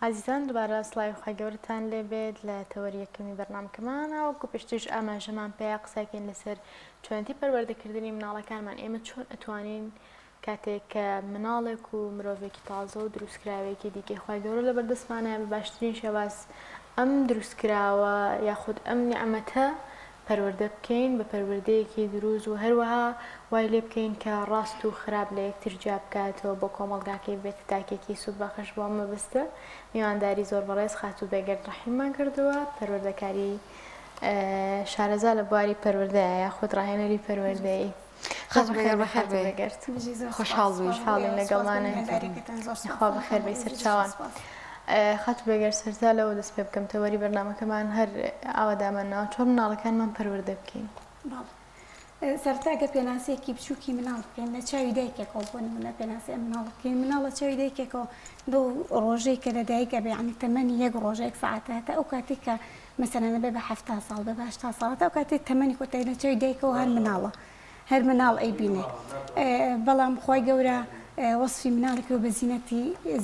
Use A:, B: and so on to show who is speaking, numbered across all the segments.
A: عزیزان دوباره سڵاوی خی گەورەتان لێبێت لە تەوەریەکەمی بەرنامەکەمانە وەکو پێشترش ئاماژەمان پێیا قسەکەین لەسەر چۆنەتی پەروەردەکردنی مناڵەکانمان ئێمە چۆن ئەتوانین کاتێک کە مناڵێک و مرۆڤێکی تازە و دروستکراوێکی دیکەی خی گەورە لە بەردەستمانە بە باشترین شێواز ئەم دروستکراوە یاخود ئەم نیعمەتە پەروەردە بکەین بە پەروەردەیەکی دروست و هەروەها وای لێ بکەین کە ڕاست و خراپ لە یەکتر جیا بکاتەوە بۆ کۆمەڵگاکەی بێت تاکێکی سوود بەخش بۆ مەبەستە میوانداری زۆر بەڕێز خات و بێگەرد ڕەحیممان کردووە پەروەردەکاری شارەزا لە بواری پەروەردەیە یاخود ڕاهێنەری پەروەردەیی
B: خۆشحاڵ بووی
A: حاڵین لەگەڵمانە خوا بەخێر بێی سەرچاوان خات و بێگەر سەرتا لەوە دەست پێ بکەم تەوەری بەرنامەکەمان هەر ئاوادامانەوە چۆن مناڵەکانمان پەروەردە بکەین
C: سەرتاگە پێناسەیەکی بچووکی مناڵ بکەین لە چاوی دایکێکەوە بۆ نمونە پێناسی مناڵ بکەین مناڵە چاوی دایکێکەوە دو ڕۆژەی کە لە دایکە بێ عنی تەمەنی یەک ڕۆژێک ساعتە تا ئەو کاتی کە مەسەلەن بێ بە 70 ساڵ بێ بە 80 ساڵ تا ئەو کاتی تەمەنی کۆتایی لە چاوی دایکەوە هەر مناڵ ئەیبینێ بەڵام خۆی گەورە وەصفی مناڵێکی بە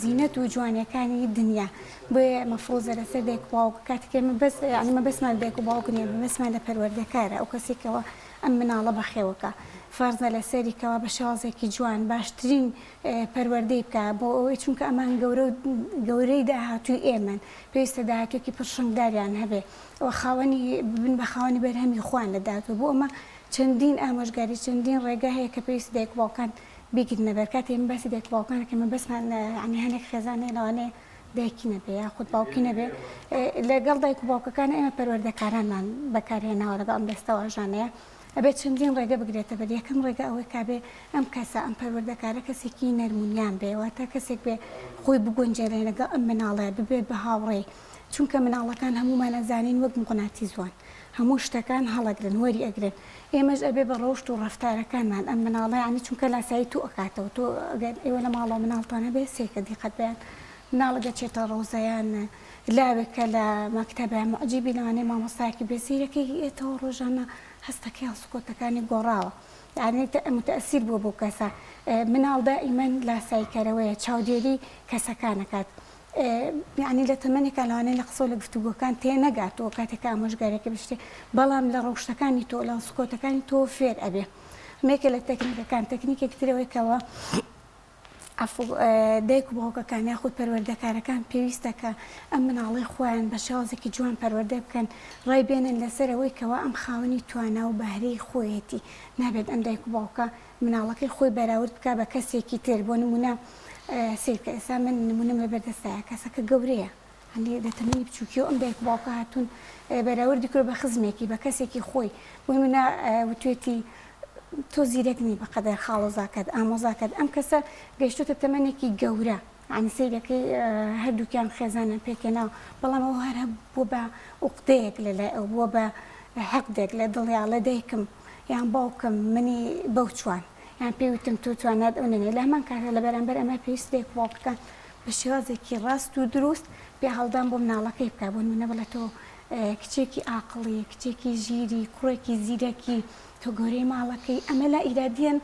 C: زینەت و جوانیەکانی دنیا بۆیە مەفرۆزە لەسەر دایک و باوک کاتێک بەس ینی مەبەسمان دایک و باوک نییە بەسمان لە پەروەردەکارە ئەو کەسێکەوە ئەم مناڵە بەخێوەکە فەرزە لەسەریکەوە بە شازێکی جوان باشترین پەروەردەی بکە بۆ ئەوەی چونکە ئەمان گەورەی داهاتووی ئێمن پێویستە داهاتوویەکی پڕشنگداریان هەبێ ئەوە خاوەنی ببن بە خاوەنی بەرهەمی خوان لە داهاتوو بۆ ئەمە چەندین ئامۆژگاری چەندین ڕێگا هەیە کە پێویست دایک و باوکان بیگرنە بەر کاتێ من باسی دایک و باوکانەکە من بەسمان عنی هەنێک خێزانێ لەوانەیە دایکی نەبێ یاخود باوکی نەبێ لەگەڵ دایک و باوکەکان ئێمە پەروەردەکارانمان بەکارهێناوە لەگەڵ ئەم دەستەوە ئاژانەیە ئەبێت چەندین ڕێگە بگرێتە بەر یەکەم ڕێگە ئەوەی کابێ ئەم کەسە ئەم پەروەردەکارە کەسێکی نەرمونیان بێ واتە کەسێک بێ خۆی بگۆنجێنێ لەگەڵ ئەم مناڵەیە ببێت بە هاوڕێ چونکە مناڵەکان هەمومان ئەزانین وەک مقناتی زوان هەموو شتەکان هەڵەگرن وەری ئەگرن ئێمەش ئەبێ بە ڕۆشت و ڕەفتارەکانمان ئەم مناڵە ینی چونکە لاسایی تو ئەکاتەوە تۆ ئەگەر ئێوە لە ماڵەوە مناڵتانە بێ سێکە دیقەت بێن مناڵەگە چێتە ڕۆزەیان لاوێکە لە مەکتەبە معجیبی لەوانەیە مامۆستایەکی بێزیرەکەی ئێتەوە ڕۆژانە هەستەکەی هەڵسوکۆتەکانی گۆڕاوە یعنی متەئسیر بووە بۆ کەسە مناڵ دائیمەن لاسایکەرەوەیە چاودێری کەسەکانەکات یعنی لە تەمەنێکە لەوانەیە لە قسە و لە گفتوگۆکان تێنەگاتەوە کاتێکە ئامۆژگارێکی بشتێ بەڵام لە ڕۆژتەکانی تۆ لە سکۆتەکانی تۆ فێر ئەبێ مێکە لە تەکنیکەکان تەکنیکێک ترەوەیکەوە دایک و باوکەکان یاخود پەروەردەکارەکان پێویستە کە ئەم مناڵی خۆیان بە شێوازێکی جوان پەروەردە بکەن ڕای بێنن لەسەرەوەی کەەوە ئەم خاوەنی توانە و بەهرەی خۆیەتی نابێت ئەم دایک و باوکە مناڵەکەی خۆی بەراورد بکە بە کەسێکی تر بۆ نمونە سیرکە ئێستا من نمونەم لە بەردەستایە کەسەکە گەورەیە هەندی لە تەمەنی بچووکی و ئەم دایک و باوکە هاتوون بەراوردی کرد بە خزمێکی بە کەسێکی خۆی بۆ منە وتوێتی تۆ زیرەکنی بەقەدەر خاڵۆزاکەت ئامۆزاکەت ئەم کەسە گەیشتوتە تەمەنێکی گەورە عنی سیرەکەی هەردووکیان خێزانە پێکەناو بەڵام ئەو هەر بووە بە عوقدەیەک لەلای ئەو بووە بە حەقدێک لە دڵیا لە دایکم یان باوکم منی بەو چوان یان پێوتم تۆ توانات ئەو نەنێ لە هەمان کاتە لە بەرامبەر ئەمە پێویست دایک و باوکەکان بە شێوازێکی ڕاست و دروست پێ هەڵدان بۆ مناڵەکەی بکە بۆ نمونە بڵێ تۆ کچێکی عاقڵی کچێکی ژیری کوڕێکی زیرەکی تۆ گەورەی ماڵەکەی ئەمە لا ئیرادیان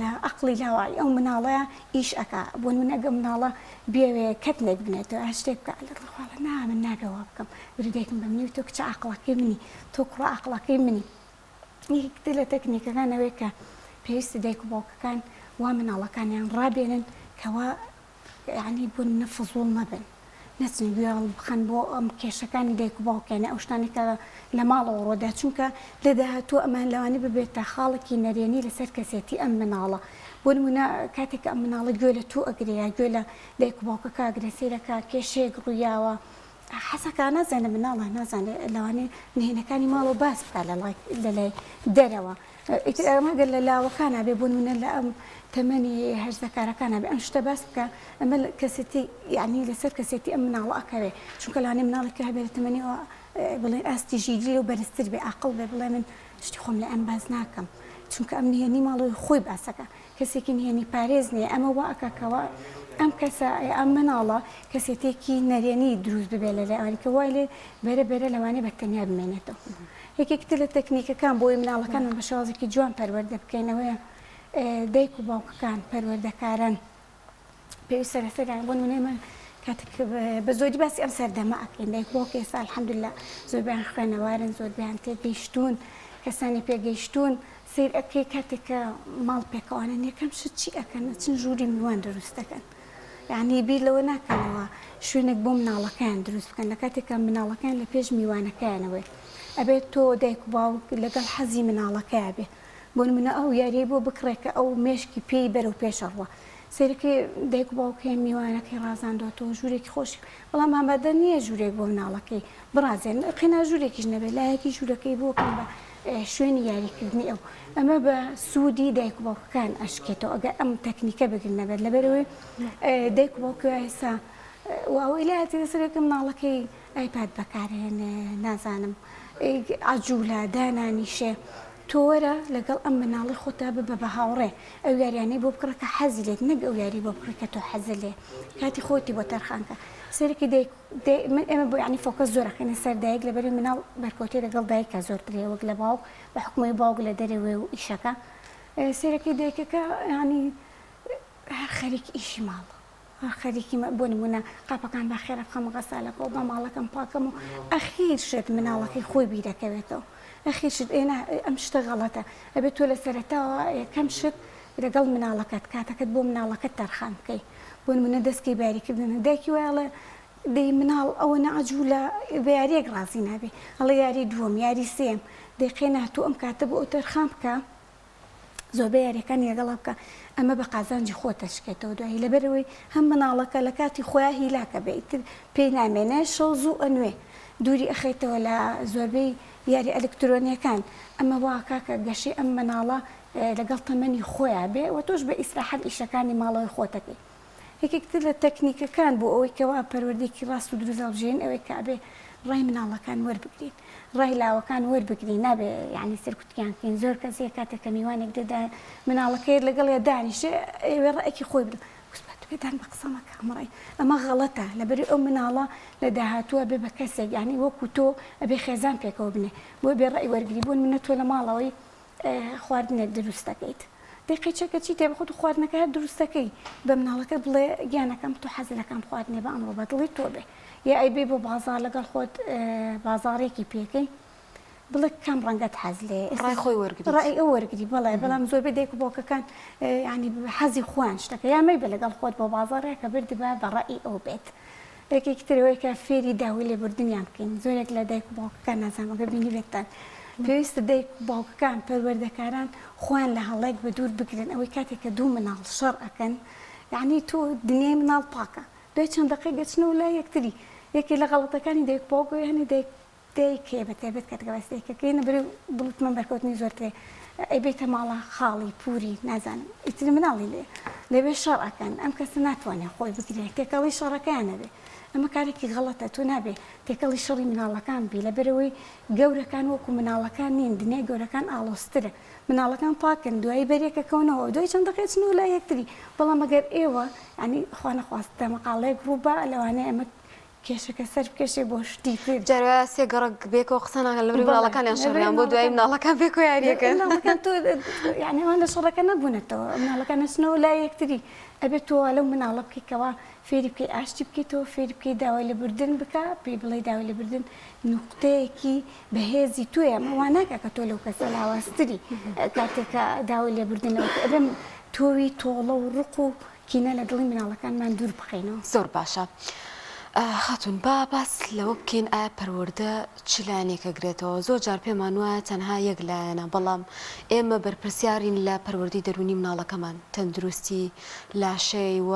C: لە عقلی لاوای ئەو مناڵەیە ئیش ئەکا بۆ نمونە ئەگە مناڵە بێوێ کەت لێ بگنێتەوە شتێک بکە لە ڕخواڵە نا من نابێەوە بکەم بردایکم بە منی تۆ کچە عاقڵەکەی منی تۆ کوڕە عاقڵەکەی منی یەکێک لە تەکنیکەکانەوەی کە پێویستە دایک و باوکەکان وا مناڵەکانیان ڕابێنن کەوا یعنی بوون نەفزوڵ نەبن نەچن گوێڵ بخەن بۆ ئەم کێشەکانی دایک و باوکیانە ئەو شتانی کە لە ماڵەوە ڕۆدا چونکە لە داهاتوو ئەمان لەوانێ ببێتە خاڵێکی نەرێنی لەسەر کەسێتی ئەم مناڵە بۆ نمونە کاتێک ئەم مناڵە گوێ لە تو ئەگرەیە گوێ لە دایک و باوکەکە ئەگرێ سەیرەکە کێشەیەک ڕوویاوە حەسەکە نازانە مناڵە نازانێت لەوانێ نهێنەکانی ماڵەوە باس بکات لەلای دەرەوە ئەمەگەر لە لاوەکانە بێ بۆ نمونە لە ئەم تەمەنی هەرزەکارەکانە بێ ئەم شتە باس بکە ئەمە کەسێتی یعنی لەسەر کەسێتی ئەم مناڵە ئەکەوێ چونکە لەوانێ مناڵێکی هەبێت لە تەمەنیەوە بڵێن ئاستی ژیری و بەرزتر بێ عەقڵ بێ بڵێ من شتی خۆم لە ئەم باز ناکەم چونکە ئەم نهێنی ماڵەوەی خۆی باسەکە کەسێکی نهێنی پارێز نییە ئەمە وا ئەکەکەوە ئەم کەسە ئەم مناڵە کەسێتێکی نەرێنی دروست ببێ لە لایەوەی کە وای لێ بەرە لەوانێ بەتەنیا بمێنێتەوە یەکێکتر لە تەکنیکەکان بۆی مناڵەکانمان بە شێوازێکی جوان پەروەردە بکەینەوەیە دایک و باوکەکان پەروەردەکاران پێویستە لەسەریان بۆ نمونە کاتێک بە زۆری باسی ئەم سەردەما ئەکەین دایک باوک ئێستا الحەمدوللا زۆربیان خوێنەوارن زۆربیان تێگەیشتوون کەسانی پێگەیشتوون سیر ئەەکەی کاتێککە ماڵ پێکەوانن یەکەم شت چی ئەەکەن چەند ژووری میوان دروست دەکەن یعنی بیر لەوە ناکەنەوە شوێنێک بۆ مناڵەکان دروست بکەن لە کاتێکە مناڵەکان لە پێش میوانەکانەوەی ئەبێت تۆ دایک و باوک لەگەڵ حەزی مناڵەکەی بێ بۆ نمونە ئەو یاریە بۆ بکڕێکە ئەو مێشکی پێی بەرەو پێشەڕوە سێرەکەی دایک و باوکەی میوانەکەی ڕازاندۆتەوە ژوورێکی خۆش بەڵام ئامادە نییە ژوورێک بۆ مناڵەکەی بڕازێن قینا ژوورێکیش نەبێت لایەکی ژوورەکەی بۆکەن بە شوێنی یاریکردنی ئەو ئەمە بە سوودی دایک و باوکەکان ئەشکێتەوە ئەگەر ئەم تەکنیکە بگرن نەبێت لەبەرەوەی دایک و باوکە ئێستا ئەوەی لایەتی لەسەرێکە مناڵەکەی ئایپاد بەکارهێنێ نازانم عجوولە دانانیشێ تۆوەرە لەگەڵ ئەم مناڵی خۆتا ببە بە هاوڕێ ئەو یاریانەی بۆ بکڕەکە حەزی لێت نەک ئەو یاری بۆ بکڕێکە تۆ حەزی لێ کاتی خۆتی بۆ تەرخانکە سەرێکی من ئێمە بۆ ینی فۆکەس زۆرەکەینە سەر دایک لەبەری مناڵ بەرکەوتێ لەگەڵ دایکە زۆرترێ وەک لە باوک بە حکومەی باوک لە دەرەوێ و ئیشەکە سەرەکەی دایکەکە ینی هەر خەریکی ئیشی ماڵە خەریکی بۆ نمونە قاپەکان باخێرە بخەمە غەسالەکەەوە بە ماڵەکەم پاکەم و ئەخیر شت مناڵەکەی خۆی بیرەکەوێتەوە ئەخیر شت ئێنا ئەم شتە غەڵەتە ئەبێت تۆ لە سەرەتاوە یەکەم شت لەگەڵ مناڵەکەت کاتەکەت بۆ مناڵەکەت تەرخان بکەی بۆ نمونە دەستکەی باریکردنە دایکی وایڵێ دەی مناڵ ئەوە نەعجوولە بە یاریەک ڕازی نابێ هەڵە یاری دووەم یاری سێم دەیقێنا تۆ ئەم کاتە بۆ ئەو تەرخان بکە زۆربەی یاریەکان یەگەڵا بکە ئەمە بە قازانجی خۆ تەشکێتەوە دوایی لەبەرەوەی هەم مناڵەکە لە کاتی خۆیان هیلاکە بێ ئیتر پێی نامێنێ شەو زوو ئەنوێ دووری ئەخێتەوە لە زۆربەی یاری ئەلکترۆنیەکان ئەمە واکە کە گەشەی ئەم مناڵە لەگەڵ تەمەنی خۆیان بێ و تۆش بە ئیسراحەت ئیشەکانی ماڵەوەی خۆتەکەی یەکێکتر لە تەکنیکەکان بۆ ئەوەی کەوا پەروەردەیەکی ڕاست و دروست هەڵبژێن ئەوەی کە ئەبێ ڕای مناڵەکان وەربگرین ڕای لاوەکان وەربگرین نابێ یعنی سەرکوتیان بکەین زۆر کەس کاتێک کە میوانێک دەدا مناڵەکەی لەگەڵ دانیشێ ئێوێ ڕائێکی خۆی بدە بێدان بە قسەمەکە ئەمڕێ ئەمە غەڵەتە لەبەری ئەو مناڵە لە داهاتووە بێ بە کەسێک یعنی وەکو تۆ ئەبێ خێزان پێکەوە بنێ بۆ بێ ڕای وەرگری بوون منە تۆ لە ماڵەوەی خواردنێک دروست دەکەیت دقیقەکە چی تێ بخۆت خواردنەکە دروستەکەی بە مناڵەکە بڵێ گیانەکەم تۆ حەزەکەم خواردنێ بە ئەمڕۆ بە دڵی تۆ بێ یا ئەی بێ بۆ بازار لەگەڵ خۆت بازارێکی پێکەی بڵێ کام ڕەنگەت حەز لێ
B: ڕای خۆی وەرگری
C: ڕای ئەو وەرگری بەڵێ بەڵام زۆربەی دایک و باوکەکان ینی حەزی خۆیان شتەکە یا مەی بە لەگەڵ خۆت بۆ بازارێکە بردی بە ڕای ئەو بێت یەکێکی ترەوەی کە فێری داوای لێبوردنیان بکەین زۆرێک لە دایک و باوکەکان نازانمەگە بینی بێتان پێویستە دایک و باوکەکان پەروەردەکاران خۆیان لە هەڵەیەک بە دوور بگرن ئەوەی کاتێک کە دوو مناڵ شەڕ ئەکەن یعنی تۆ دنیای مناڵ پاکە دوای چەند دقیقە گەچنەوە لای یەکتری یەکێ لە غەڵەتەکانی دایک و باوک هەنی دایکێ بەتایبەت کاتێکە بەستێکەکەی نەبرێ بڵوتمە بەرکەوتنی زۆرترێ ئەیبێتە ماڵە خاڵی پووری نازانم ئیتر مناڵی لێوێ شەڕ ئەکەن ئەم کەسە ناتوانێت خۆی بگرێت تێکەڵی شەڕەکەیانە بێ ئەمە کارێکی غەڵەتە تۆ نابێ تێکەڵی شەڕی مناڵەکان بی لەبەرەوەی گەورەکان وەکو مناڵەکان نین دنیای گەورەکان ئاڵۆسترە مناڵەکان پاکن دوایی بەرێکەکەونەوە دوای چەند دقیقەچنەوە لای یەکتری بەڵام ئەگەر ئێوە ینی خوا نەخواستە مەقاڵەیەک ڕووبە لەوانەیە ئەمە کێشەکە سەر بکەشێ بۆ شتی تر
B: جارە سێ گەڕک بێکەوە قسە ناکەن لەبەری مناڵەکانیان شەڕیان بۆ دوای مناڵەکان بێک و یاریەکەن
C: مناڵەکان تۆ یعنی ئەوان لە شەڕەکە نەبوونەتەوە مناڵەکان نەچنەوە لای یەکتری ئەبێت تۆ لەو مناڵە بکەیتەوە فێری بکەی ئاشتی بکەیتەوە فێری بکەی داوای لێبوردن بکە پێی بڵێ داوای لێبوردن نوقتەیەکی بەهێزی توێ ئەوان ناکە کە تۆ لەو کەسە لاوااستری کاتێکە داوای لێبوردنەوە ئەبێم تۆوی تۆڵە و ڕق و کینە لە دڵی مناڵەکانمان دوور بخەینەوە
B: زۆر باشە. خاتون با باس لەوە بکەین ئایا پەروەردە چ لایەنێکە گرێتەوە زۆر جار پێمان وایە تەنها یەک لایەنە بەڵام ئێمە بەرپرسیارین لە پەروەردەی دەرونی مناڵەکەمان تەندروستی لاشەی و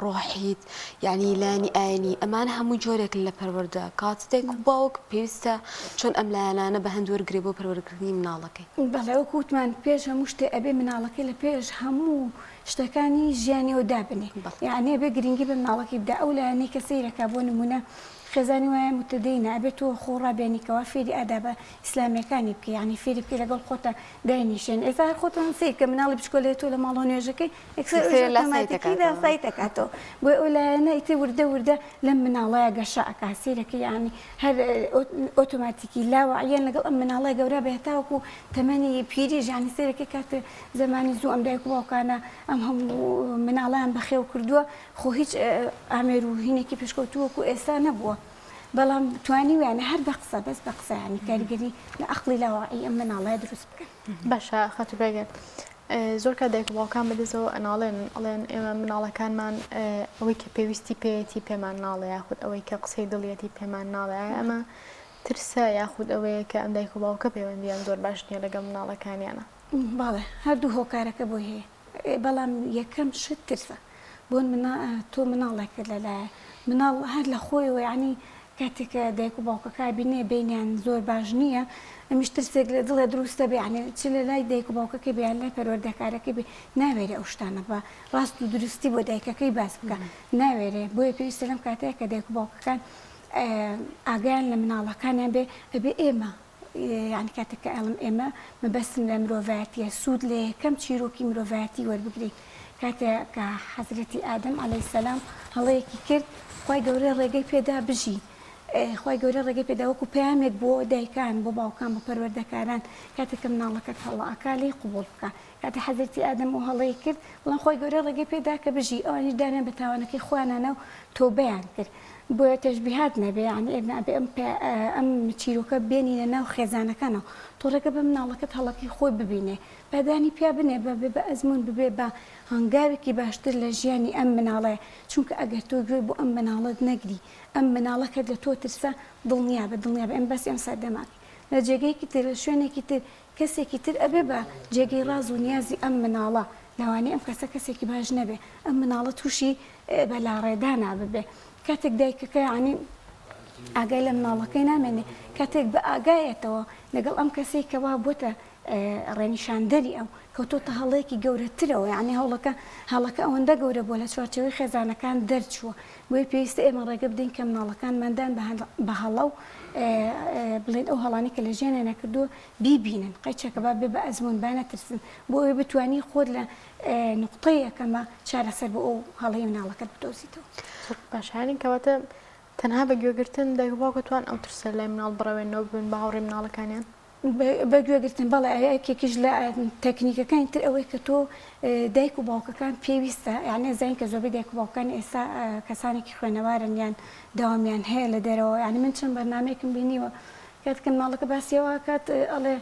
B: ڕۆحیت یعنی لایەنی ئاینی ئەمانە هەموو جۆرێک لە پەروەردە کاتێک باوک پێویستە چۆن ئەم لایەنانە بە هەند وەرگرێ بۆ پەروەردەکردنی مناڵەکەی
C: بەڵێ وەکوتمان پێش هەموو شتێ ئەبێ مناڵەکەی لە پێش هەموو شتەکانی ژیانیەوە دابنێ یعنی بێ گرنگی بە مناڵەکەی بدا ئەو لایەنەی کە سەیرەکە بۆ نمونە خێزانی وایە متدەینە ئەبێت تۆ خۆڕابێنیکەوە فێری ئادابە ئیسلامیەکانی بکە یعنی فێری بکەی لەگەڵ خۆتە داینیشێن ئێستا خۆتان سیر کە مناڵی بچکۆلێت تۆ لە ماڵەوە نوێژەکەی سای دەکاتەوە بۆ ئەو لایەنە ئیتر وردە وردە لەم مناڵەیە گەشە ئەکا سیرەکە یعنی هەر ئۆتۆماتیکی لاوەعیان لەگەڵ ئەم مناڵەیە گەورە بێتاوەکو تەمەنی پیری ژانی سیرەکەی کاتە زمانی زوو ئەم دایک و باوکانە ئەم هەموو مناڵیان بەخێو کردووە خۆ هیچ ئامێر و هینێکی پێشکەوتووەکو ئێستا نەبووە بەڵام توانی ویانە هەر بە قسە بەس بە قسەیانی کاریگەری لە عەقڵی لاواعی ئەم مناڵە دروست بکەن.
A: باشە خەتو بێگەن زۆر کە دایک و باوکان بەدەستەوە ئەڵێن ئێمە مناڵەکانمان ئەوەی کە پێویستی پێیەتی پێمان ناڵێ یاخود ئەوەی کە قسەی دڵیەتی پێمان ناڵێ ئەمە ترسە یاخود ئەوەیە کە ئەم دایک و باوکە پەیوەندیان زۆر باش نییە لەگەڵ مناڵەکانیانە.
C: باڵێ هەردوو هۆکارەکە بۆ هەیە بەڵام یەکەم شت ترسە بۆن تۆ مناڵێکە لەلایە مناڵ هەر لە خۆیەوە یعنی کاتێککە دایک و باوکەکە بینێ بینیان زۆر باش نییە ئەمیش ترسێک لە دڵێ دروستە بێ یعنی چ لە لای دایک و باوکەکە بێیان لای پەروەردەکارەکە بێ ناوێرێ ئەو شتانە بە ڕاست و درستی بۆ دایکەکەی باس بکە ناوێرێ بۆیە پێویستە لەم کاتەیە کە دایک و باوکەکان ئاگیان لە مناڵەکانیان بێ ئەبێ ئێمە یعنی کاتێک کە ئەڵم ئێمە مەبەستم لە مرۆڤایەتیە سوود لە یەکەم چیرۆکی مرۆڤایەتی وەربگری کاتێک کە حەزرەتی ئادەم عەلەیهی سەلام هەڵەیەکی کرد خی گەورە ڕێگەی پێدا بژی خی گەورە ڕێگەی پێدا وەکو پامێک بۆ دایکان بۆ باوکان بۆ پەروەردەکاران کاتێککە مناڵەکەت هەڵەکە لی قوبوڵ بکە کاتە حەزرەتی ئادەم و هەڵەیە کرد بڵام خی گەورە ڕێگەی پێدا کە بژی ئەوانیش دانیان بە تاوانەکەی خۆیانانە و تۆبەیان کرد بۆیە تەشبیهات نەبێ یعنی ئێبێ ئەم چیرۆکە بێنینە ناو خێزانەکانەوە تۆڕێکە بە مناڵەکەت هەڵەکەی خۆی ببینێ بەدانی پیا بنێ بەبێ بە ئەزمون ببێ بە هەنگاوێکی باشتر لە ژیانی ئەم مناڵەیە چونکە ئەگەر تۆ گوێ بۆ ئەم مناڵت نەگری ئەم مناڵەکەت لە تۆ ترسە دڵنیا بە ئەم بەس ئەم سەردەماکی لە جێگەیەکی تر لە شوێنێکی تر کەسێکی تر ئەبێ بە جێگەی ڕاز و نیازی ئەم مناڵە لەوانەیە ئەم کەسە کەسێکی باش نەبێ ئەم مناڵە تووشی بەلاڕێدانا ببێ کاتێک دایکەکە ینی ئاگای لە مناڵەکەی نامێنێ کاتێک بە ئاگایەتەوە لەگەڵ ئەم کەسێک کەوا بۆتە ڕێنیشاندەری ئەو کەوتۆتە هەڵەیەکی گەورەترەوە یعنی هەڵەکە ئەوەندە گەورە بۆ لە چوارچەوەی خێزانەکان دەرچووە بۆی پێویستە ئێمە ڕێگە بدەین کە مناڵەکانماندان بە هەڵە و بڵێن ئەو هەڵانی کە لە ژیانە نەکردووە بیبینن قەیچەکە با بێ بە ئەزمون با نەترسن بۆ ئەوی بتوانی خۆت لە نقطەیەکەمە چارەسەر بۆ ئەو هەڵەی مناڵەکەت بدۆزیتەوە.
A: باشانی کەواتە تەنها بە گوێگرتن دایک و باوکەتوان ئەو ترسە لای مناڵ بڕەوێنەوە بن بە هاوڕێی مناڵەکانیان
C: بەگوێگرتن بەڵێ یەکێکیش لە تەکنیکەکانی تر ئەوەی کە تۆ دایک و باوکەکان پێویستە یعنی زین کە زۆربەی دایک و باوکان ئێستا کەسانێکی خوێنەوارن یان داوامیان هەیە لە دەرەوە یعنی من چەند بەرنامەیەکم بینیوە کاتکە مناڵەکە باسیەوە کات ئەڵێ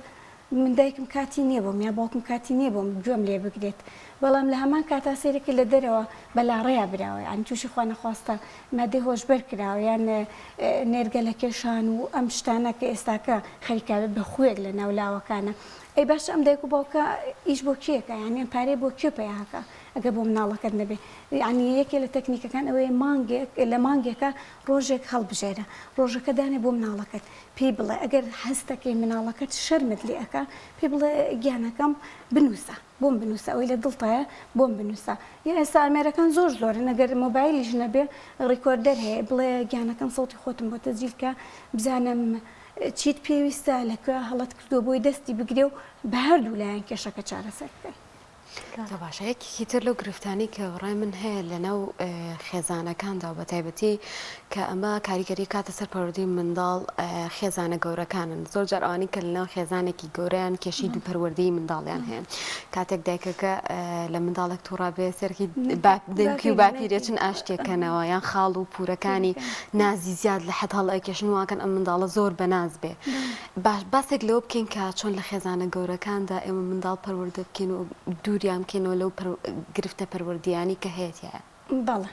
C: من دایکم کاتی نییە بۆم یا باوکم کاتی نییە بۆم گوێم لێ بگرێت بەڵام لە هەمان کاتا سێرەکە لە دەرەوە بەلاڕێیا براوە یان تووشی خوا نەخواستە مادەی هۆشبەر کراوە یان نێرگە لە کێشان و ئەم شتانە کە ئێستاکە خەریکاوێت بە خوێک لە ناولاوەکانە ئەی باش ئەم دایک و باوکە ئیش بۆ کێکە یعنی پارەی بۆ کێ پێیاکە ئەگە بۆ مناڵەکەت نەبێ یعنی یەکێ لە تەکنیکەکان ئەوەیە لە مانگێکە ڕۆژێک هەڵبژێرە ڕۆژەکە دانێ بۆ مناڵەکەت پێی بڵێ ئەگەر هەستەکەی مناڵەکەت شەرمت لێ ئەەکە پێی بڵێ گیانەکەم بنووسە بۆم بنووسە ئەوی لە دڵتایە بۆم بنووسە یا ئێستا ئامێرەکان زۆر زۆرن ئەگەر مۆبایلیش نەبێ ڕیکۆردەر هەیە بڵێ گیانەکەم سەوتی خۆتم بۆ تەجیلکە بزانم چیت پێویستە لەکوێ هەڵەت کردو بۆی دەستی بگرێ و بە هەردوو لایەن کێشەکە چارەسەر بکەن.
B: باشە یەکێکی تر لەو گرفتانی کە ڕای من هەیە لەناو خێزانەکاندا و بە تایبەتی کە ئەمە کاریگەری کاتە سەر پەروەردەی منداڵ خێزانە گەورەکانن زۆر جار ئەوانی کە لەناو خێزانێکی گەورەیان کێشی دوو پەروەردەی منداڵیان هەیە کاتێک دایکەکە لە منداڵێک تووڕابێ سەرکی دەنکی و باپیرێچن ئاشتێکەنەوە یان خاڵ و پورەکانی نازی زیاد لە حەد هەڵئەکێشن واکەن ئەم منداڵە زۆر بەناز بێ باش باسێک لەوە بکەین کە چۆن لە خێزانە گەورەکاندا ئێمە منداڵ پەروەردە بکەین و دووریان بکەینەوە لەو گرفتە پەروەردیانی کە هەیەتیە.
C: بەڵێ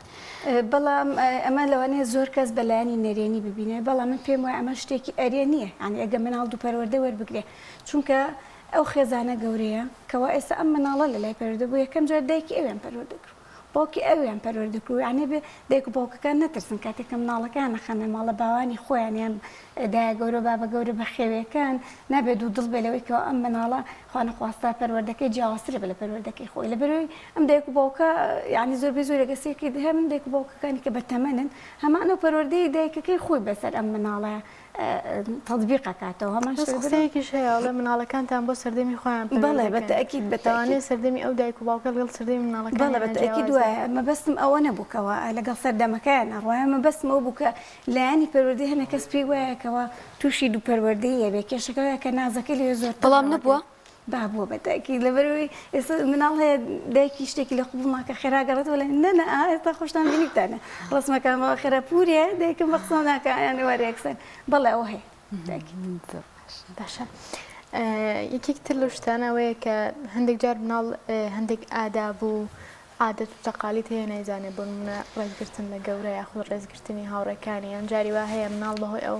C: بەڵام ئەمە لەوانەیە زۆر کەس بەلایانی نەرێنی ببینێ بەڵام من پێم وایە ئەمە شتێکی ئەرێ نییە ئەنی ئەگە مناڵ دوو پەروەردە وەربگرێ چونکە ئەو خێزانە گەورەیە کەوا ئێستا ئەم مناڵە لە لای پەروەردە بوو یەکەم جار دایکی ئەویان پەروەردە کرد باوکی ئەویان پەروەردە کرد یعنی بێ دایک و باوکەکان نەترسن کاتێک کە مناڵەکان نەخەنە ماڵە باوانی خۆیان یان دایە گەورە بابە گەورە بە خێوەکان نابێت و دڵ بێ لەوەی کەەوە ئەم مناڵە خوا نەخواستا پەروەردەکەی جیاوازترە بە لە پەروەردەکەی خۆی لەبەرەوەی ئەم دایک و باوکە یعنی زۆربەی زۆر گەسێکی هەیە من دایک و باوکەکانی کە بەتەمەنن هەمان ئەو پەروەردەی دایکەکەی خۆی بەسەر ئەم مناڵە تطبیق کاتەوە هەمان
A: قسەیەکیش هەیە لە مناڵەکانتان بۆ سەردەمی خۆیان
C: بەڵێ بەتەکید
A: بەتوانێت سەردەمی ئەو دایک و باوکە لەگەڵ سەردەمی مناڵەکان
C: بەڵێ بەتەکید وایە مەبەستم ئەوە نەبووکەوە لەگەڵ سەردەمەکەیان ئەڕۆیە مەبەستم ئەو بوو کە لایانی پەروەردەی هەنە کەس پێی وایەکەوە تووشی دوو پەروەردەیە بێ کێشەکەوەیە کە نازەکەی لێ زۆر
B: بەڵام نەبووە
C: بابووە بەتاکی لەبەرەوەی ئێستا مناڵ هەیە دایکی شتێکی لە قوبڵ ناکە خێراگەڕێت وەڵێ نەنا ئێستا خۆشتان بینیتانە ڕسمەکان بەوە خێرا پوریە دایکم بە قسە ناکە یان وەرێکسەر بەڵێ ئەوە هەیە
A: باشە یەکێکتر لە شتانەوەیە کە هەندێک جار مناڵ هەندێک ئاداب و عادەت و تەقالیت هەیە نایزانێت بۆ نمونە ڕێزگرتن لە گەورە یاخود ڕێزگرتنی هاوڕێکانی یان جاری وا هەیە مناڵ بەهۆی ئەو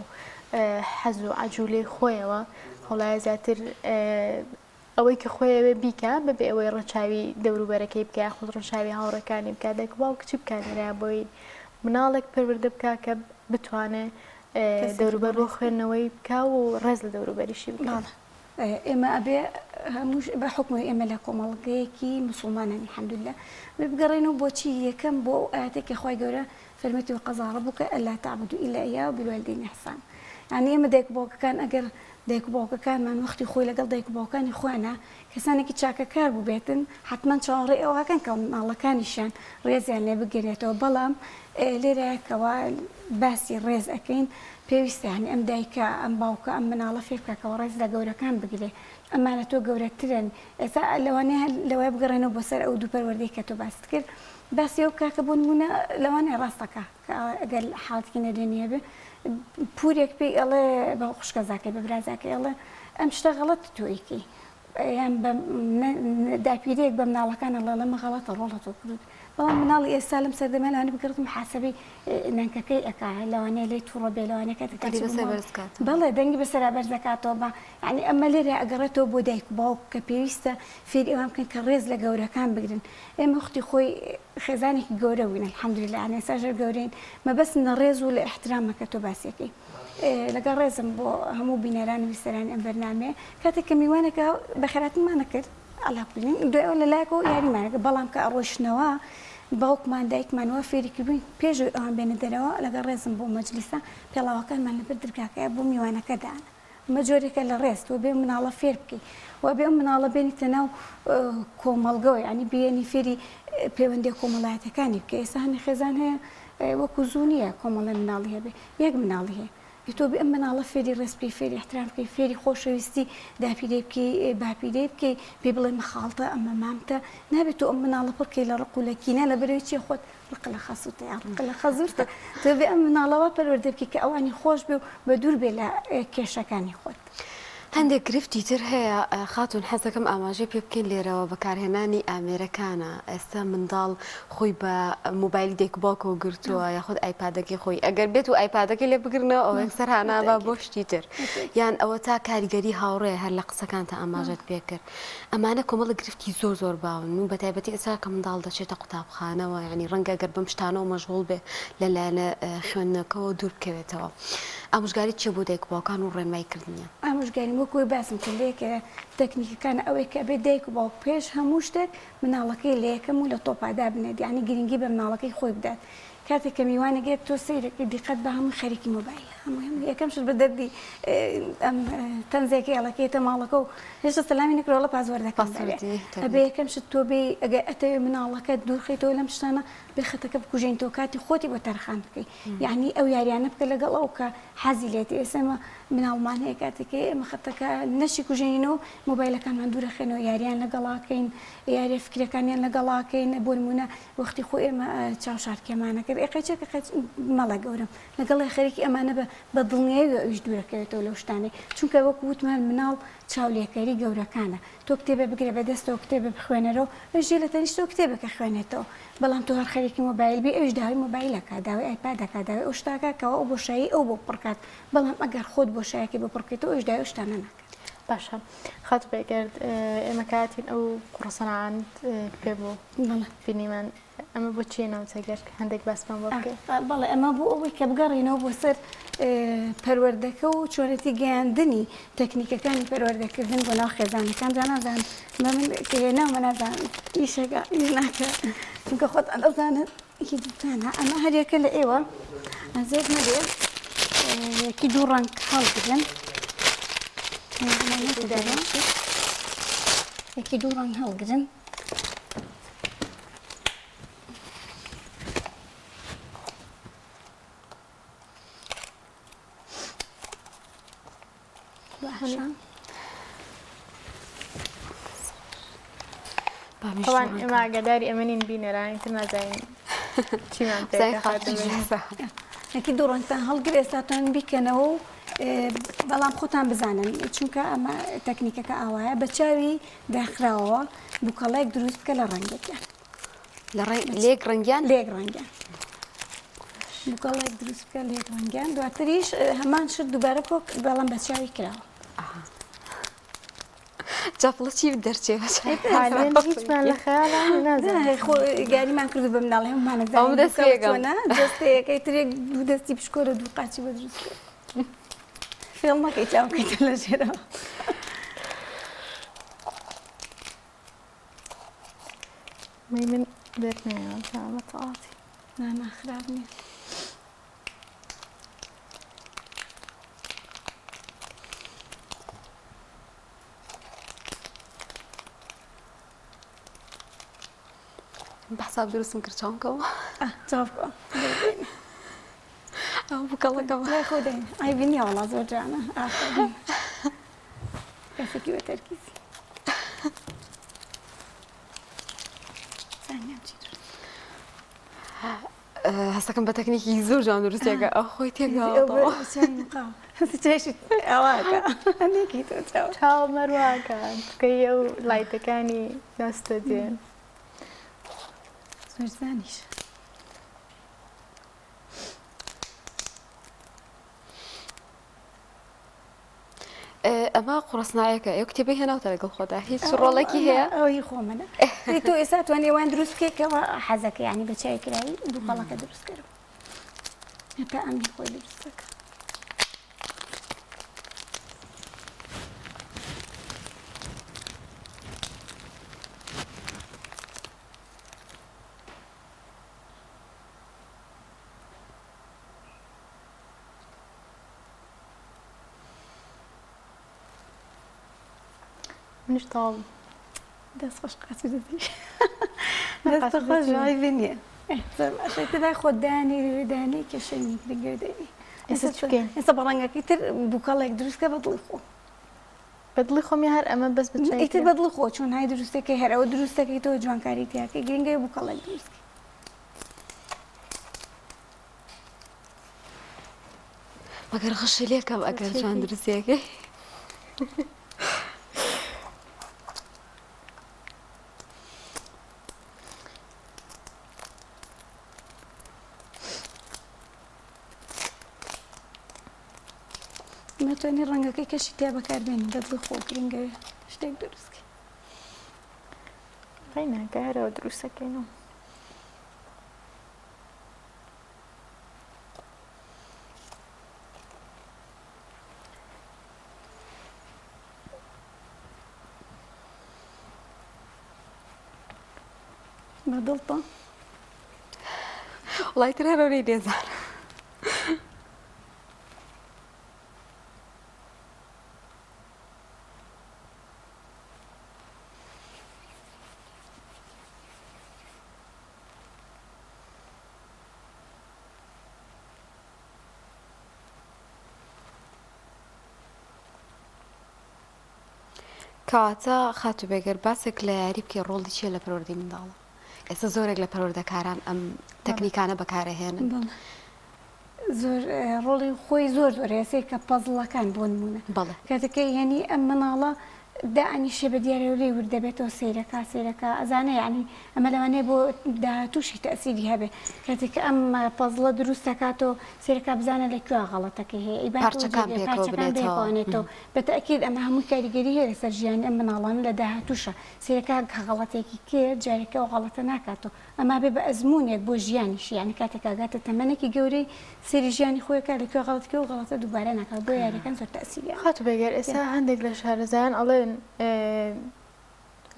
A: حەز و عەجوولەی خۆیەوە هەوڵایە زیاتر ئەوەی کە خۆیەوێ بیکە بەبێ ئەوەی ڕەچاوی دەوروبەرەکەی بکە یاخود ڕەچاوی هاوڕێکانی بکە دایک و باوک چی بکات لێرە بۆی مناڵێک پەروەردە بکە کە بتوانێت دەوروبەر بۆ خوێندنەوەی بکە و ڕێز لە دەوروبەریشی بکە.
C: ئێمە ئەبێ هەمووش بە حکمی ئێمە لە کۆمەڵگەیەکی مسلمانان الحەمدولله بگەڕێن و بۆچی یەکەم بۆ ئاەتێکی خۆی گەورە فەرمێتی وقەضا ربک ئەلا تعبدوا إلا إياه وبالوالدين إحسانا. یعنی ئێمە دایک و باوکەکان ئەگەر دایک و باوکەکانمان وەختی خۆی لەگەڵ دایک و باوکانی خۆیانە کەسانێکی چاکەکار بوو بێتن حتمما چاوەڕێی ئەوەکەن کە ماڵەکانیشیان ڕێزیان لێ بگرێتەوە بەڵام لێرەکەوە باسی ڕێز ئەەکەین پێویستە هەنی ئەم دایکە ئەم باوکە ئەم مناڵە فێر بکەکەەوە ڕێز لە گەورەکان بگرێ ئەمانە تۆ گەورەترن ئێستا لەوانەیە لەوەی بگەڕێنەوە بۆ سەر ئەو دوو پەروەردەی کە تۆ باست کرد باسی ئەو کاکە بۆ نمونە لەوانەیە ڕاستەکە ئەگەر حاڵەتێکی نەدێنیە بێ پورێک پێی ئەڵێ بە خوشکە زاکەی بە برازاکەی ئەڵێ ئەم شتە غەڵەت تۆیکی یان داپیرەیەک بە مناڵەکان ئەڵێ لەمە غەڵەتە ڕۆڵە تۆ کرد بەڵام مناڵی ئێستا لەم سەردەمە لەوانە بگرێت محاسبەی نانکەکەی ئەکا لەوانەیە لێی تووڕە بێ لەوانەیە بەڵێ دەنگی بەسەرا بەرز دەکاتەوە بە یعنی ئەمە لێرە ئەگەڕێتەوە بۆ دایک و باوک کە پێویستە فێری ئەوان بکەن کە ڕێز لە گەورەکان بگرن ئێمە وەختی خۆی خێزانێکی گەورە بووین الحەمدولله یعنی ئێستاژە گەورەین مەبەستنە ڕێز و لە ئیحترامەکە تۆ باسیەکەی لەگەڵ ڕێزم بۆ هەموو بینەران و ویسەرانی ئەم بەرنامەیە کاتێک کە میوانێکە بەخێراتمانە کرد ئەلاکولین دوێ ئەو لەلایەکەوە یاریمانەکە بەڵام کە ئەڕۆشنەوە باوکمان دایکمانەوە فێری کردوین پێشوی ئەوان بێنە دەرەوە لەگەڵ ڕێزم بۆ مەجلیسە پێڵاوەکانمان لەبەر دەرگاکەیە بۆ میوانەکە دانا ئەمە جۆرێکە لە ڕێز تۆ بێ مناڵە فێر بکەی و بێ مناڵە بێنیتە ناو کۆمەڵگەوە ینی بێنی فێری پەیوەندی کۆمەڵایەتەکانی بکە ئێستا هەنی خێزان هەیە وەکو زوو نییە کۆمەڵە مناڵی هەبێ یەک مناڵی هەیە تۆ بێ ئەم مناڵە فێری ڕێسپی فێری احترام بکەی فێری خۆشەویستی داپیرەی بکەی باپیرەی بکەی پێ بڵێ مەخاڵتە ئەمە مامتە نابێت تۆ ئەم مناڵە پڕ بکەی لە ڕق و لە کینە لە بەرەوەی چی خۆت ڕق لە خەسووتە یان ڕق لە خەزوورتە تۆ بێ ئەم مناڵەوە پەروەردە بکەی کە ئەوانی خۆش بێ و بە دوور بێ لە کێشەکانی خۆت.
B: هەندێک گرفتی تر هەیە خاتون حەزەکەم ئاماژەی پێ بکەین لێرەوە بەکارهێنانی ئامێرەکانە ئێستا منداڵ خۆی بە مۆبایلی دایک و باوکەوە گرتووە یاخود ئایپادەکەی خۆی ئەگەر بێت و ئایپادەکەی لێ بگرنەوە ئەو یەکسەر هانابە بۆ شتی تر یان ئەوە تا کاریگەری هاوڕێ هەر لە قسەکان تا ئاماژەت پێ کرد ئەمانە کۆمەڵە گرفتی زۆر باون و بەتایبەتی ئێستا کە منداڵ دەچێتە قوتابخانەوە ینی ڕەنگە گەر بەم شتانەوە مەشغوڵ بێ لەلایەنە خوێندنەکەەوە دوور بکەوێتەوە ئامۆژگاری چێ بۆ دایک و باوکان و ڕێنماییکردنیان
C: ئامۆژگاری وەکوی باسم کرد لێکە تەکنیکەکان ئەوەی کە بێت دایک و باوک پێش هەموو شتێک مناڵەکەی لە یەکەم و لە تۆپادا بنێت یعنی گرنگی بە مناڵەکەی خۆی بدات کاتێک کە میوانەگەێت تۆ سیرەکە دیقەت بە هەموو خەریکی مۆبایل هەموو یەکەم شت بە دەردی ئەم تەنزێکی ئەڵەکەیتە ماڵەکە و هێشتا سەلامی نەکرۆڵە پاسوەردەکەم ئەبێ یەکەم شت تۆ بێ ئەگە ئەتەوێ مناڵەکە دوورخیتەوە لەم شتانە بێخەتەکە بکوژێنیتەوە کاتی خۆتی بۆ تەرخان بکەی یعنی ئەو یاریانە بکە لەگەڵ ئەو کە حەزی لێتی ئێسمە مناڵمان هەیە کاتێکی ئێمە خەتەکە نەشی کوژێنینەوە مۆبایلەکانمان دوورەخێنەوە یاریان لەگەڵاکەین یاری فکرەکانیان لەگەڵاکەین بۆ نمونە وەختی خۆ ئێمە چاوشارکێمانە کرد ئێقەچێکە مەڵە گەورم لەگەڵی خەریکی ئەمانە بە دڵنیایی ئەوش دوورەکەوێتەوە لەو شتانەی چونکە وەکو وتمان مناڵ چاولێکەری گەورەکانە تۆ کتێبە بگرێ بەدەستەوە کتێبە بخوێنەرەوە ئەژێ لە تەنیشتەوە کتێبەکە خوێنێتەوە بەڵام تۆ هەر خەریکی مۆبایل بێ ئەوش داوای مۆبایلەکە داوای ئایپادەکە داوای ئەو شتاکەکەەوە ئەو بۆشایی ئەو بۆ پڕکات بەڵام ئەگەر خۆت بۆشایەکی بۆ پڕکەیتەوە ئەوش داوای شتانە ناکات.
A: باشە خەت بێگرد ئێمە کاتین ئەو قڕسەنعاند پێ بوو بینیمان ئەمە بۆ چیە ناوچەگەر هەندێک باسمان بۆ بکەین
C: بەڵێ ئەمە بۆ ئەوەی کە بگەڕێنەوە بۆ سەر پەروەردەکە و چۆنەتی گەیاندنی تەکنیکەکانی پەروەردەکردن بۆ ناو خێزانەکان جا نازان من کێناومە نازان ئیشەکە ناکە چونکە خۆت ئەڵزانن هی دوتانە ئەمە هەرێکە لە ئێوە ئەزێت نەبێ یەکی دوو ڕەنگ هەڵگرن یەکی دوو ڕەنگ هەڵگرن
A: طبعا إما قداري أمانين بينا راني كنا زين شي ما
B: زي
A: أنت
B: خاطر
C: نەکی دوڕۆنتان هەڵگرێساتان بیکەنەوە و بەڵام خۆتان بزانن چونکە ئەمە تەکنیکەکە ئاوایە بە چاوی داخراوەوە بووکەڵەیەک دروست بکە لە ڕەنگەکە
B: لێک ڕەنگیان
C: لێک ڕەنگیان بووکەڵێک دروست بکە لێک ڕەنگیان دواتریش هەمان شت دووبارە کۆک بەڵام بە چاوی کراوە
B: جاپڵە چی دەرچێ
A: هیچمان لە خەیاڵم نازانم
C: گاریمان کردو بە مناڵێ
B: ئەو دەستێکم.
C: دەستەیەکەی ترێک دوو دەستی پشکۆرە دوو قاچی بە دروست کرد فێڵ مەکەی چاوکەیتە لە ژێرەوە
A: من دەرنێوە چاوە تەواتی
C: نانا خراپ نییە
B: بەحساب دروستم کرد چاومکەوە
C: چاوکە
B: ئەو بووکەڵەکەەوە
C: لای خۆ دەین ئای بینی وڵا زۆر جوانە ئافرین کەسێکی وە تەرکیزی زانیام چی
B: هەستەکەم بە تەکنیکی زۆر جوان دروستێکە ئەو خۆی تێگاوە
C: چێشت ئەواکە هەندێکی تۆ چاو
A: چاو مەرواکە کەی ئەو لایتەکانی دەستە دێن
C: زۆر زانیش
B: ئەمە قوڕسنایەکە ئەو کتێبەی هێناوتە لەگەڵ خۆدا هیچ ڕۆڵێکی هەیە
C: ئەوی خۆمەە تۆ ئێستا توانێ وان دروست بکەیتەوە حەزەکە ینی بە چای کراوی دووقەڵەکە دروستکەرەوە هەتا ئەمی خۆی دروستەکە
A: منش تاڵ
C: دەست خۆش قاچی دەدی دەست خۆش ڕایبی نییە تدای خۆدانی ڕێدانی کێشەی گردێنی
A: ئێستا چکەین
C: ئێستا بەڕەنگەکەی تر بووکەڵێک دروستکە بەدڵی خۆ
A: بەدڵی خۆمی هەر ئەمە بەس
C: ئیتر بەدڵ خۆ چۆن های دروستەکەی هەرەوە دروستەکەی تۆ جوانکاری تیاکە گرنگی بووکەڵێک دروستکە
B: مەگەر خەشی لێکم ئەگەر جوان دروستیەکەی
C: ناتوانانی ڕەنگەکەی کەشی تیا بەکاربێنی دەدڵی خۆ گرنگە شتێک دروستکە
A: ڕێناکە هەرەوە دروستەکەینەوە
C: بەدڵتە
B: وڵای تر هەرەوەی دێزانم کەواتە خاتو بێگەر باسێک لە یاری بکەی ڕۆڵی چیە لە پەروەردەی منداڵە ئێستا زۆرێک لە پەروەردەکاران ئەم تەکنیکانە بەکارەهێنن
C: زۆر ڕۆڵی خۆی زۆر زۆرێسێ کە پەزڵەکان بۆ نمونە
B: بەڵێ
C: کاتەکە یعنی ئەم مناڵە دانی شێ بە دیارەوەی وردەبێتەوە سیرەکە ئەزانە یعنی ئەمە لەوانەیە بۆ داهاتووشی تەسیری هەبێ کاتێککە ئەم پەزڵە دروست دەکاتەوە سیرەکە بزانە لەکوێ غەڵەتەکەی هەیە
B: پارچەکان
C: پێکەوەێتەوە بەتەکیید ئەمە هەموو کاریگەری هەیە لەسەر ژیان ئەم مناڵان لە داهاتووشە سیرەکە غەڵەتێکی کرد جارێکەوە غەڵەتە ناکاتەوە ئەما بێ بە ئەزمونێک بۆ ژیانیش یعنی کاتێک ئاگاتە تەمەنێکی گەورەی سێری ژیانی خۆیەکە لەکوێ غەڵەتکە و غەڵەتە دووبارە ناکات بۆ یاریەکان زۆر تەسیری
A: خاتو بێگەر ئێستا هەندێک لە شارەزایان ئەڵێن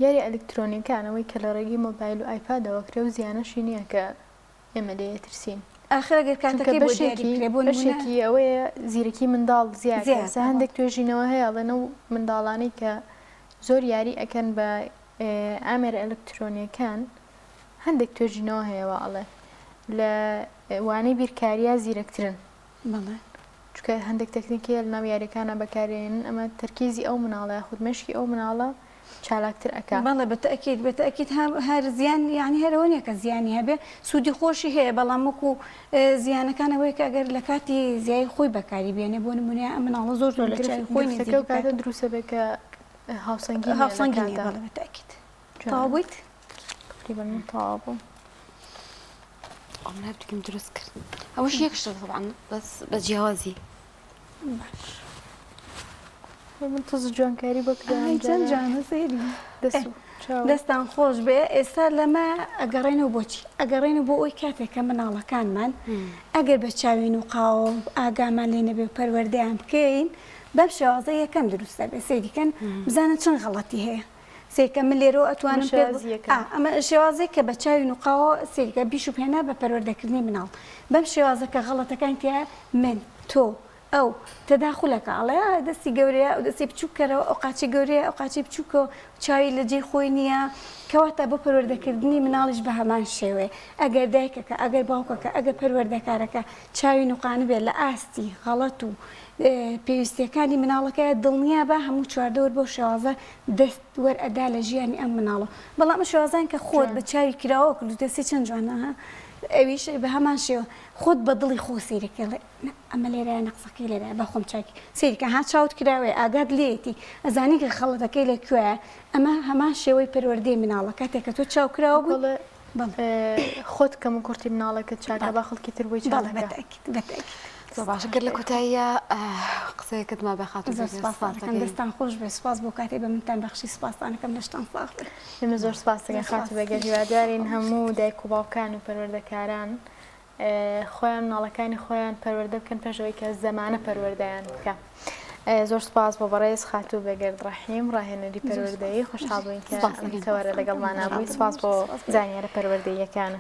A: یاری ئەلکترۆنیکانەوەی کە لە ڕێگەی مۆبایل و ئایپادەوە کرێ و زیانەشی نییە کە ئێمە لێترسین
C: ئاخرەگەر کاتەکەی
A: بەشێکی ئەوەیە زیرەکی منداڵ زیاتە هەندێک توێژینەوە هەیە ئەڵێنە و منداڵانەی کە زۆر یاری ئەکەن بە ئامێرە ئەلکترۆنیەکان هەندێک توێژینەوە هەیەەوە ئەڵێ لە وانەی بیرکاریە زیرەکترن چکە هەندێک تەکنیکی لە ناو یاریەکانە بەکارێنن ئەمە تەرکیزی ئەو مناڵە خودمەشکی ئەو مناڵە چالاکتر ئەکا.
C: بەڵێ بەتەکیید هەر زیان یعنی هەرەوەنیە کە زیانی هەبێ سوودی خۆشی هەیە بەڵام وەکو زیانەکانەوەی کە ئەگەر لە کاتی زیای خۆی بەکاری بێنێ بۆ نمونە ئەم مناڵە زۆر لە چای خۆی
A: کاتە دروستە بێت کە
C: هاوسەنگینی بەڵێ بەتەکیید تاوا بوویت
A: تقریبا تاوا بوو.
B: ئەم هەردووکم دروست کرد ئەوەش یەکشتە طبعا بەس بە جیاوازی
A: من تۆز جوانکاری بۆ
C: چەند جانە سەیری دەستان خۆش بێ ئێستا لەمە ئەگەڕێنەوە بۆچی ئەگەڕێنە بۆ ئەوی کاتێککە مناڵەکانمان ئەگەر بە چاوین و قاوە ئاگامان لێ نەبێ پەروەردەیان بکەین بەم شێوازە یەکەم دروستە بێ سەیریکەن بزانە چەند غەڵەتی هەیە سێکە من لێرەوە ئەتوانم ئەمە شێوازێک کە بە چاوین و قاوە سێریکە بیش و پێنا بە پەروەردەکردنی مناڵ بەم شێوازە کە غەڵەتەکان تیا من تۆ ئەو تەداخولەکە ئەڵێ دەستی گەورەیە و دەستی بچووکەرەوە ئەو قاچی گەورەیە ئەو قاچی بچووکە و چاوی لە جێی خۆی نییە کەواتە بۆ پەروەردەکردنی مناڵیش بە هەمان شێوێ ئەگەر دایکەکە ئەگەر باوکەکە ئەگەر پەروەردەکارەکە چاوی نوقانە بێت لە ئاستی غەڵەت و پێویستیەکانی مناڵەکە دڵنیا بە هەموو چواردەوە بۆ شێوازە دەست وەرئەدا لە ژیانی ئەم مناڵە بەڵام شێوازان کە خۆت بە چاوی کراوە کردو دەستی چەند جوانە ئەویش بە هەمان شێوە خۆت بە دڵی خۆ سیرەکە ئەمە لێرە نەقسەکەی لێرە بە خۆم چاکی سیرکە ها چاوت کراوێ ئاگات لێتی ئەزانی کە خەڵەتەکەی لەکوێە ئەمە هەمان شێوەی پەروەردەی مناڵە کاتێککە تۆ چاو کراوە بوو
A: خۆت کەم و کورتی مناڵەکەت چاکە با خەڵکی تر بۆی
C: بەتەکیید
B: باشە گەر لە کۆتاییە قسەیەکت ما بەخاتو
C: دەستان خۆش بێ سپاس بۆ کاتێ بە منتان بەخشی سپاسانەکەم لەشتان ساغ بێ
A: ئێمە زۆر سپاس دەکەین خاتو بەگەر هیوادارین هەموو دایک و باوکان و پەروەردەکاران خۆیان مناڵەکانی خۆیان پەروەردە بکەن پێشەوەی کە زەمانە پەروەردەیان بکە. زۆر سپاس بۆ بەڕێز خاتوو بەگەرد ڕەحیم ڕاهێنەری پەروەردەیی خۆشحاڵ بووین کە ئەم تەوەرە لەگەڵمان نبووی سپاس بۆ زانیارە پەروەردەییەکانە.